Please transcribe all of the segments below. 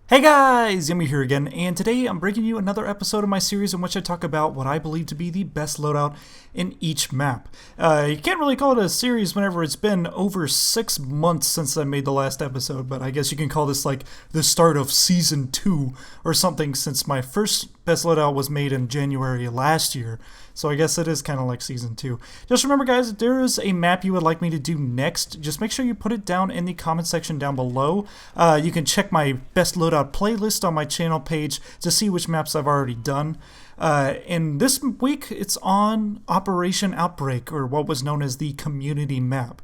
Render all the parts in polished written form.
Hey guys, Yummy here again, and today I'm bringing you another episode of my series in which I talk about what I believe to be the best loadout in each map. You can't really call it a series whenever it's been over 6 months since I made the last episode, but I guess you can call this like the start of Season 2 or something, since my first best loadout was made in January last year. So I guess it is kind of like Season 2. Just remember, guys, if there is a map you would like me to do next, just make sure you put it down in the comment section down below. You can check my best loadout playlist on my channel page to see which maps I've already done. And this week, it's on Operation Outbreak, or what was known as the community map.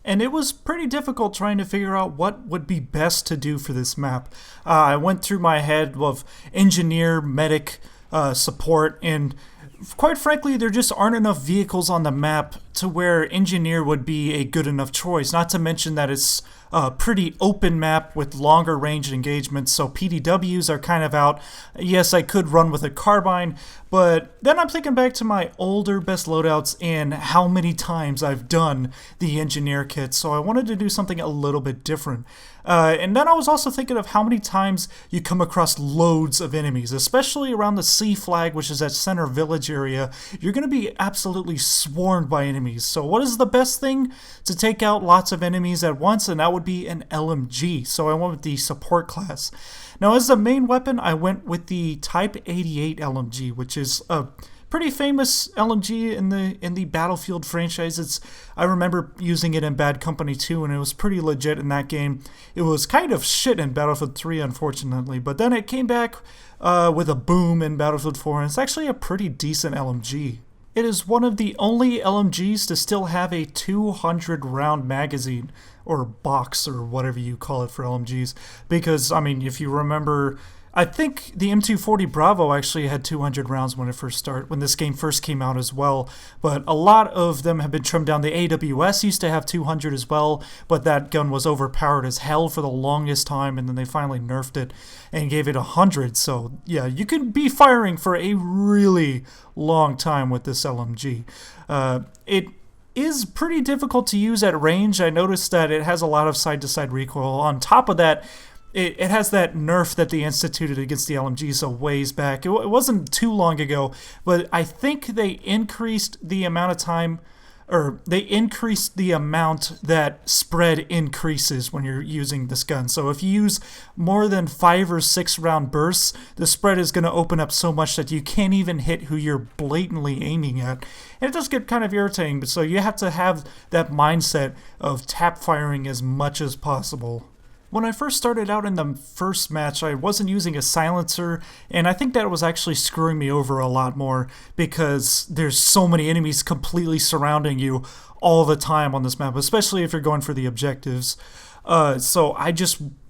And it was pretty difficult trying to figure out what would be best to do for this map. I went through my head of engineer, medic, support, and quite frankly, there just aren't enough vehicles on the map to where engineer would be a good enough choice. Not to mention that it's a pretty open map with longer range engagements, so PDWs are kind of out. Yes, I could run with a carbine, but then I'm thinking back to my older best loadouts and how many times I've done the engineer kit, so I wanted to do something a little bit different. And then I was also thinking of how many times you come across loads of enemies, especially around the C flag, which is that center village area. You're going to be absolutely swarmed by enemies. So what is the best thing? To take out lots of enemies at once, and that would be an LMG. So I went with the support class. Now, as the main weapon, I went with the Type 88 LMG, which is a pretty famous LMG in the Battlefield franchise. I remember using it in Bad Company 2, and it was pretty legit in that game. It was kind of shit in Battlefield 3, unfortunately, but then it came back with a boom in Battlefield 4, and it's actually a pretty decent LMG. It is one of the only LMGs to still have a 200-round magazine, or box, or whatever you call it for LMGs, because, I mean, if you remember, I think the M240 Bravo actually had 200 rounds when this game first came out as well, but a lot of them have been trimmed down. The AWS used to have 200 as well, but that gun was overpowered as hell for the longest time, and then they finally nerfed it and gave it 100. So yeah, you could be firing for a really long time with this LMG. It is pretty difficult to use at range. I noticed that it has a lot of side-to-side recoil. On top of that, it has that nerf that they instituted against the LMGs a ways back. It wasn't too long ago, but I think they increased the amount of time, or they increased the amount that spread increases when you're using this gun. So if you use more than 5 or 6 round bursts, the spread is going to open up so much that you can't even hit who you're blatantly aiming at. And it does get kind of irritating, but so you have to have that mindset of tap firing as much as possible. When I first started out in the first match, I wasn't using a silencer, and I think that was actually screwing me over a lot more because there's so many enemies completely surrounding you all the time on this map, especially if you're going for the objectives. So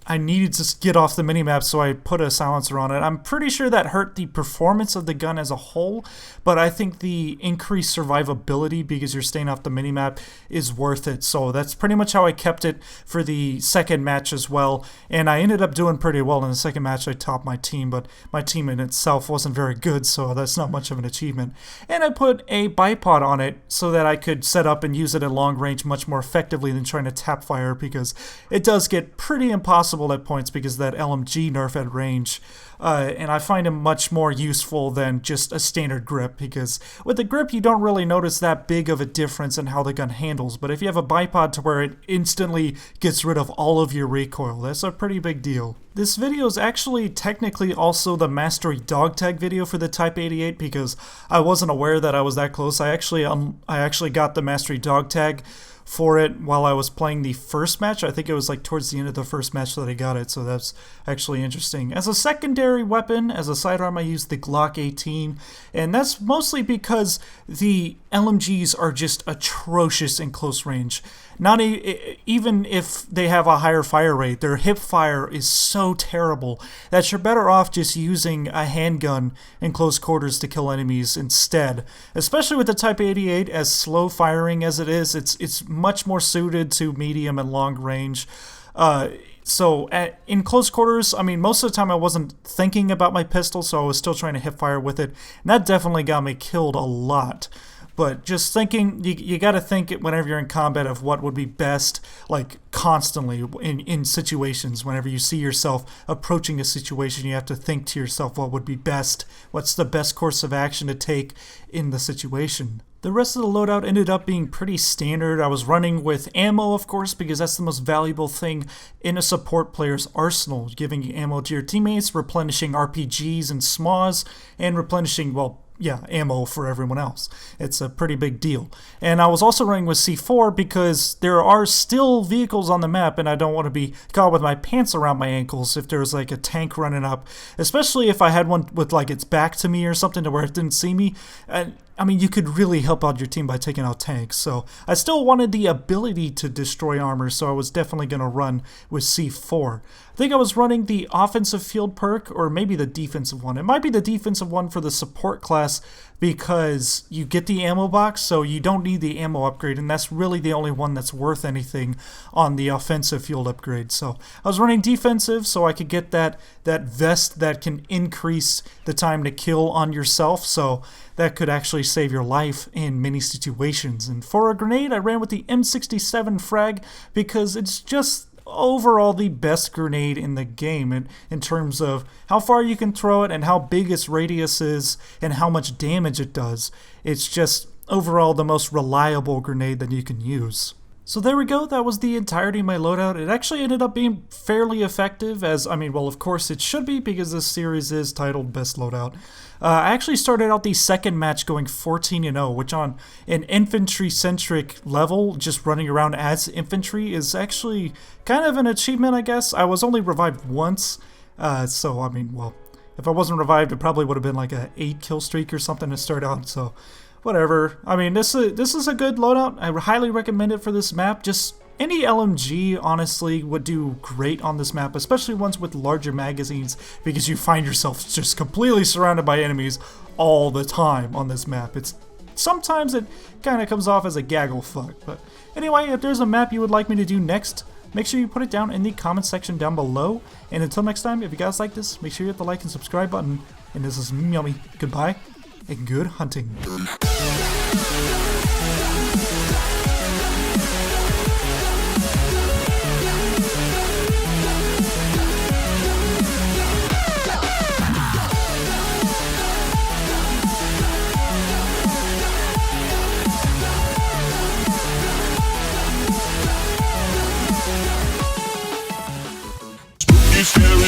I needed to get off the minimap, so I put a silencer on it. I'm pretty sure that hurt the performance of the gun as a whole, but I think the increased survivability because you're staying off the minimap is worth it. So that's pretty much how I kept it for the second match as well, and I ended up doing pretty well in the second match. I topped my team, but my team in itself wasn't very good, so that's not much of an achievement. And I put a bipod on it so that I could set up and use it at long range much more effectively than trying to tap fire, because it does get pretty impossible at points because of that LMG nerf at range, and I find him much more useful than just a standard grip, because with the grip you don't really notice that big of a difference in how the gun handles, but if you have a bipod to where it instantly gets rid of all of your recoil, that's a pretty big deal. This video is actually technically also the Mastery dogtag video for the Type 88 because I wasn't aware that I was that close. I actually got the Mastery dogtag for it while I was playing the first match. I think it was like towards the end of the first match that I got it, so that's actually interesting. As a secondary weapon, as a sidearm, I used the Glock 18, and that's mostly because the LMGs are just atrocious in close range. Even if they have a higher fire rate, their hip fire is so terrible that you're better off just using a handgun in close quarters to kill enemies instead. Especially with the Type 88, as slow firing as it is, it's much more suited to medium and long range. In close quarters, I mean, most of the time I wasn't thinking about my pistol, so I was still trying to hip fire with it, and that definitely got me killed a lot. But just thinking, you got to think whenever you're in combat of what would be best, like constantly in situations. Whenever you see yourself approaching a situation, you have to think to yourself what would be best, what's the best course of action to take in the situation. The rest of the loadout ended up being pretty standard. I was running with ammo, of course, because that's the most valuable thing in a support player's arsenal, giving ammo to your teammates, replenishing RPGs and SMAs, and replenishing, well, yeah, ammo for everyone else. It's a pretty big deal. And I was also running with C4 because there are still vehicles on the map and I don't want to be caught with my pants around my ankles if there's like a tank running up, especially if I had one with like its back to me or something to where it didn't see me. And I mean, you could really help out your team by taking out tanks. So I still wanted the ability to destroy armor, so I was definitely going to run with C4. I think I was running the offensive field perk, or maybe the defensive one. It might be the defensive one for the support class because you get the ammo box, so you don't need the ammo upgrade, and that's really the only one that's worth anything on the offensive field upgrade. So I was running defensive so I could get that vest that can increase the time to kill on yourself, so that could actually save your life in many situations. And for a grenade, I ran with the M67 frag because it's just overall the best grenade in the game in terms of how far you can throw it and how big its radius is and how much damage it does. It's just overall the most reliable grenade that you can use. So there we go, that was the entirety of my loadout. It actually ended up being fairly effective, as, I mean, well, of course it should be because this series is titled Best Loadout. I actually started out the second match going 14-0, which on an infantry-centric level, just running around as infantry, is actually kind of an achievement, I guess. I was only revived once, so, I mean, well, if I wasn't revived, it probably would have been like a 8-kill streak or something to start out, so whatever. I mean, this is a good loadout. I highly recommend it for this map. Just any LMG, honestly, would do great on this map, especially ones with larger magazines, because you find yourself just completely surrounded by enemies all the time on this map. Sometimes it kind of comes off as a gaggle fuck. But anyway, if there's a map you would like me to do next, make sure you put it down in the comment section down below. And until next time, if you guys like this, make sure you hit the like and subscribe button. And this is Yummy. Goodbye and good hunting.